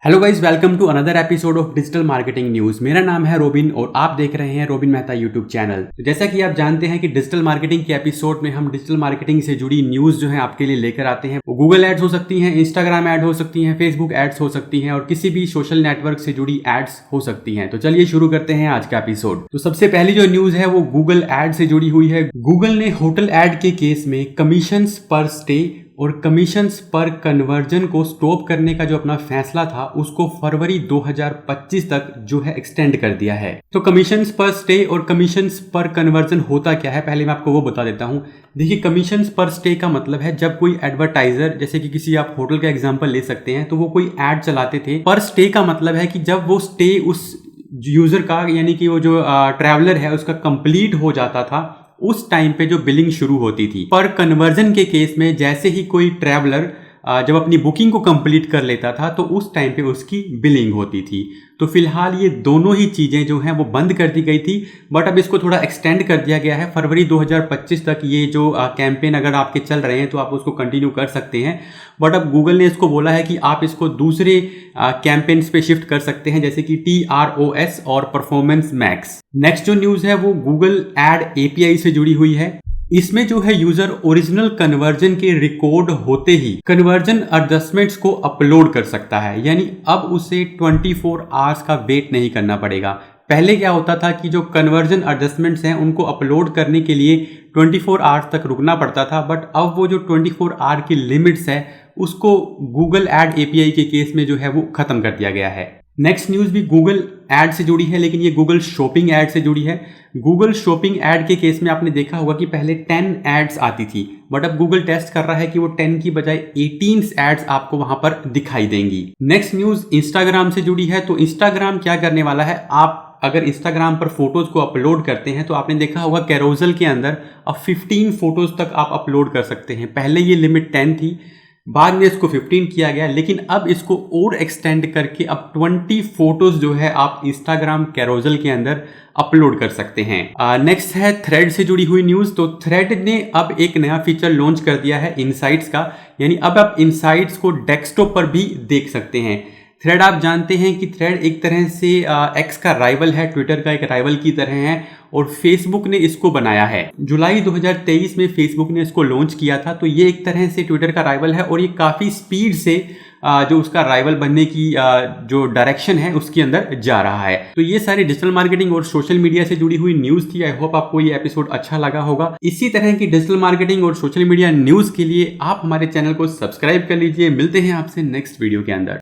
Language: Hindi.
Hello guys, welcome to another episode of digital marketing news. मेरा नाम है रोबिन और आप देख रहे हैं रोबिन मेहता यूट्यूब चैनल। तो जैसा कि आप जानते हैं कि डिजिटल मार्केटिंग के एपिसोड में हम डिजिटल मार्केटिंग से जुड़ी न्यूज जो है आपके लिए लेकर आते हैं। वो गूगल एड्स हो सकती हैं, इंस्टाग्राम एड हो सकती हैं, फेसबुक एड्स हो सकती हैं और किसी भी सोशल नेटवर्क से जुड़ी एड्स हो सकती हैं। तो चलिए शुरू करते हैं आज का एपिसोड। तो सबसे पहली जो न्यूज है वो गूगल एड से जुड़ी हुई है। गूगल ने होटल एड के केस में कमीशन पर स्टे और कमीशंस पर कन्वर्जन को स्टॉप करने का जो अपना फैसला था उसको फरवरी 2025 तक जो है एक्सटेंड कर दिया है। तो कमीशंस पर स्टे और कमीशंस पर कन्वर्जन होता क्या है, पहले मैं आपको वो बता देता हूं। देखिए, कमीशंस पर स्टे का मतलब है जब कोई एडवर्टाइजर, जैसे कि किसी आप होटल का एग्जांपल ले सकते हैं, तो वो कोई एड चलाते थे। पर स्टे का मतलब है कि जब वो स्टे उस यूजर का, यानी कि वो जो ट्रैवलर है उसका कंप्लीट हो जाता था, उस टाइम पे जो बिलिंग शुरू होती थी। पर कन्वर्जन के केस में जैसे ही कोई ट्रैवलर जब अपनी बुकिंग को कंप्लीट कर लेता था तो उस टाइम पे उसकी बिलिंग होती थी। तो फिलहाल ये दोनों ही चीजें जो हैं वो बंद कर दी गई थी, बट अब इसको थोड़ा एक्सटेंड कर दिया गया है फरवरी 2025 तक। ये जो कैंपेन अगर आपके चल रहे हैं तो आप उसको कंटिन्यू कर सकते हैं, बट अब गूगल ने इसको बोला है कि आप इसको दूसरे कैंपेन्स पे शिफ्ट कर सकते हैं, जैसे कि TROS और परफॉर्मेंस मैक्स। नेक्स्ट जो न्यूज है वो गूगल एड API से जुड़ी हुई है। इसमें जो है यूजर ओरिजिनल कन्वर्जन के रिकॉर्ड होते ही कन्वर्जन एडजस्टमेंट्स को अपलोड कर सकता है, यानी अब उसे 24 आवर्स का वेट नहीं करना पड़ेगा। पहले क्या होता था कि जो कन्वर्जन एडजस्टमेंट्स हैं उनको अपलोड करने के लिए 24 आवर्स तक रुकना पड़ता था, बट अब वो जो 24 आवर की लिमिट्स है उसको गूगल एड API के केस में जो है वो खत्म कर दिया गया है। नेक्स्ट न्यूज भी गूगल एड से जुड़ी है, लेकिन ये गूगल शॉपिंग एड से जुड़ी है। गूगल शॉपिंग एड के केस में आपने देखा होगा कि पहले 10 एड्स आती थी, बट अब गूगल टेस्ट कर रहा है कि वो 10 की बजाय 18 एड्स आपको वहां पर दिखाई देंगी। नेक्स्ट न्यूज इंस्टाग्राम से जुड़ी है। तो इंस्टाग्राम क्या करने वाला है, आप अगर इंस्टाग्राम पर फोटोज को अपलोड करते हैं तो आपने देखा होगा कैरोजल के अंदर अब 15 फोटोज तक आप अपलोड कर सकते हैं। पहले ये लिमिट 10 थी, बाद में इसको 15 किया गया, लेकिन अब इसको और एक्सटेंड करके अब 20 फोटोज जो है आप इंस्टाग्राम कैरोजल के अंदर अपलोड कर सकते हैं। नेक्स्ट है थ्रेड से जुड़ी हुई न्यूज। तो थ्रेड ने अब एक नया फीचर लॉन्च कर दिया है इनसाइट्स का, यानी अब आप इनसाइट्स को डेस्कटॉप पर भी देख सकते हैं। थ्रेड आप जानते हैं कि थ्रेड एक तरह से एक्स का राइवल है, ट्विटर का एक राइवल की तरह है, और फेसबुक ने इसको बनाया है। जुलाई 2023 में फेसबुक ने इसको लॉन्च किया था। तो ये एक तरह से ट्विटर का राइवल है और ये काफ़ी स्पीड से जो उसका राइवल बनने की जो डायरेक्शन है उसके अंदर जा रहा है। तो ये सारी डिजिटल मार्केटिंग और सोशल मीडिया से जुड़ी हुई न्यूज़ थी। आई होप आपको ये एपिसोड अच्छा लगा होगा। इसी तरह की डिजिटल मार्केटिंग और सोशल मीडिया न्यूज़ के लिए आप हमारे चैनल को सब्सक्राइब कर लीजिए। मिलते हैं आपसे नेक्स्ट वीडियो के अंदर।